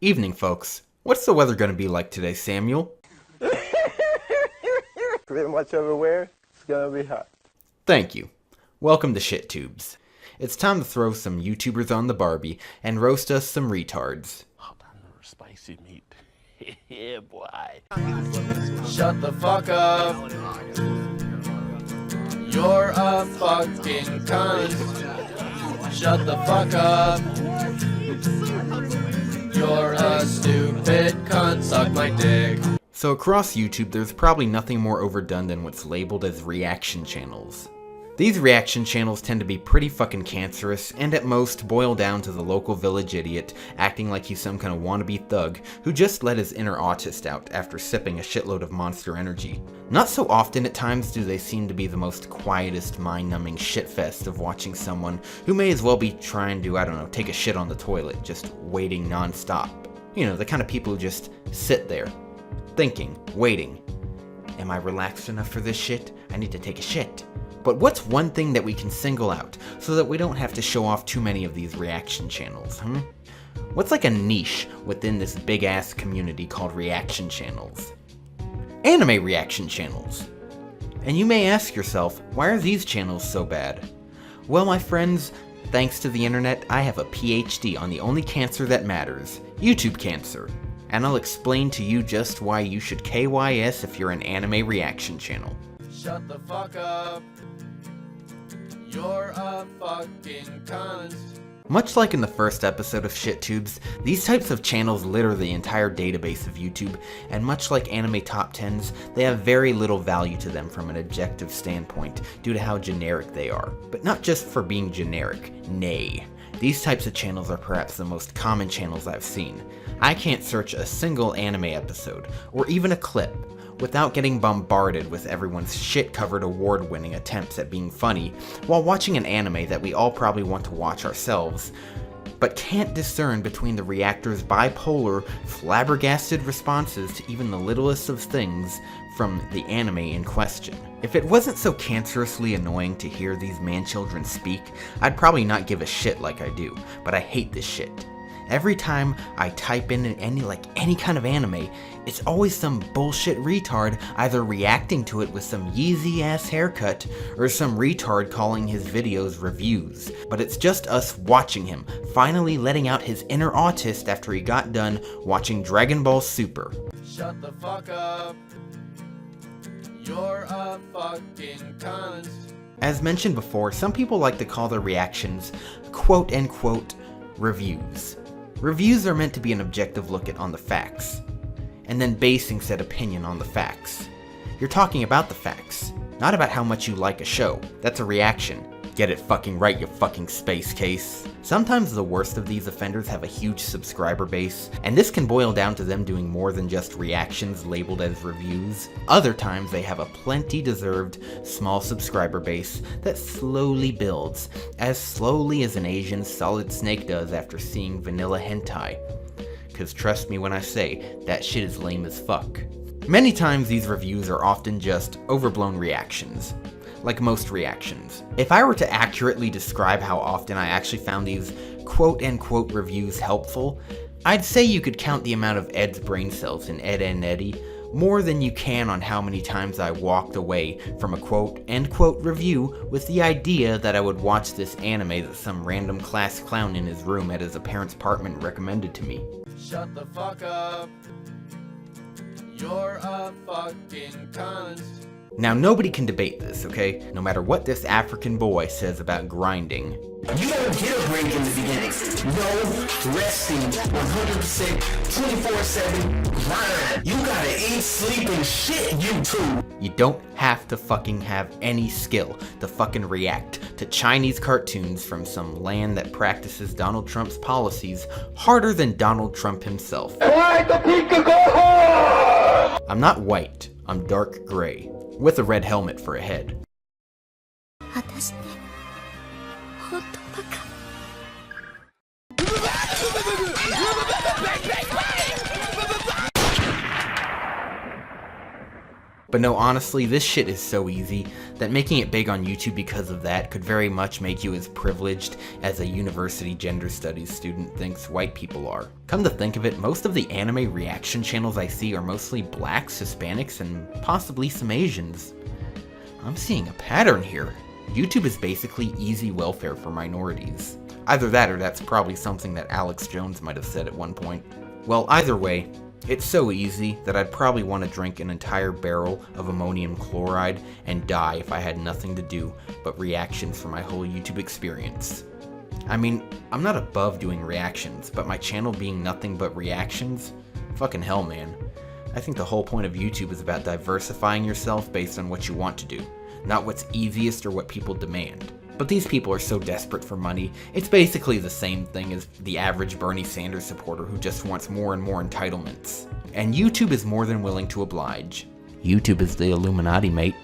Evening, folks. What's the weather gonna be like today, Samuel? Pretty much everywhere, it's gonna be hot. Thank you. Welcome to Shittubes. It's time to throw some YouTubers on the Barbie and roast us some retards. Hold on, spicy meat. Yeah, boy. Shut the fuck up. You're a fucking cunt. Shut the fuck up. You're a stupid cunt. Suck my dick. So across YouTube, there's probably nothing more overdone than what's labeled as reaction channels. These reaction channels tend to be pretty fucking cancerous, and at most boil down to the local village idiot acting like he's some kind of wannabe thug who just let his inner autist out after sipping a shitload of Monster Energy. Not so often at times do they seem to be the most quietest, mind-numbing shitfest of watching someone who may as well be trying to, I don't know, take a shit on the toilet, just waiting non-stop. You know, the kind of people who just sit there, thinking, waiting. Am I relaxed enough for this shit? I need to take a shit. But what's one thing that we can single out so that we don't have to show off too many of these reaction channels, What's like a niche within this big-ass community called reaction channels? Anime reaction channels. And you may ask yourself, why are these channels so bad? Well, my friends, thanks to the internet, I have a PhD on the only cancer that matters, YouTube cancer. And I'll explain to you just why you should KYS if you're an anime reaction channel. Shut the fuck up. You're a fucking cunt. Much like in the first episode of Shittubes, these types of channels litter the entire database of YouTube, and much like anime top 10s, they have very little value to them from an objective standpoint due to how generic they are. But not just for being generic, nay. These types of channels are perhaps the most common channels I've seen. I can't search a single anime episode, or even a clip, without getting bombarded with everyone's shit-covered award-winning attempts at being funny while watching an anime that we all probably want to watch ourselves, but can't discern between the reactors' bipolar, flabbergasted responses to even the littlest of things from the anime in question. If it wasn't so cancerously annoying to hear these man-children speak, I'd probably not give a shit like I do, but I hate this shit. Every time I type in any kind of anime, it's always some bullshit retard either reacting to it with some Yeezy ass haircut or some retard calling his videos reviews. But it's just us watching him, finally letting out his inner autist after he got done watching Dragon Ball Super. Shut the fuck up. You're a fucking cunt. As mentioned before, some people like to call their reactions quote-unquote reviews. Reviews are meant to be an objective look on the facts, and then basing said opinion on the facts. You're talking about the facts, not about how much you like a show. That's a reaction. Get it fucking right, you fucking space case. Sometimes the worst of these offenders have a huge subscriber base, and this can boil down to them doing more than just reactions labeled as reviews. Other times they have a plenty deserved small subscriber base that slowly builds, as slowly as an Asian solid snake does after seeing vanilla hentai. Cause trust me when I say, that shit is lame as fuck. Many times these reviews are often just overblown reactions. Like most reactions. If I were to accurately describe how often I actually found these quote-unquote reviews helpful, I'd say you could count the amount of Ed's brain cells in Ed, Edd n Eddy more than you can on how many times I walked away from a quote-unquote review with the idea that I would watch this anime that some random class clown in his room at his parents' apartment recommended to me. Shut the fuck up. You're a fucking cunt. Now nobody can debate this, okay? No matter what this African boy says about grinding. You don't get a break in the beginning. No resting, 100%, 24/7 grind. You gotta eat, sleep, and shit, you too. You don't have to fucking have any skill to fucking react to Chinese cartoons from some land that practices Donald Trump's policies harder than Donald Trump himself. Why the people go home? I'm not white, I'm dark gray, with a red helmet for a head. 私って本当バカ。But no, honestly, this shit is so easy that making it big on YouTube because of that could very much make you as privileged as a university gender studies student thinks white people are. Come to think of it, most of the anime reaction channels I see are mostly blacks, Hispanics, and possibly some Asians. I'm seeing a pattern here. YouTube is basically easy welfare for minorities. Either that or that's probably something that Alex Jones might have said at one point. Well, either way, it's so easy that I'd probably want to drink an entire barrel of ammonium chloride and die if I had nothing to do but reactions for my whole YouTube experience. I mean, I'm not above doing reactions, but my channel being nothing but reactions? Fucking hell, man. I think the whole point of YouTube is about diversifying yourself based on what you want to do, not what's easiest or what people demand. But these people are so desperate for money, it's basically the same thing as the average Bernie Sanders supporter who just wants more and more entitlements. And YouTube is more than willing to oblige. YouTube is the Illuminati, mate.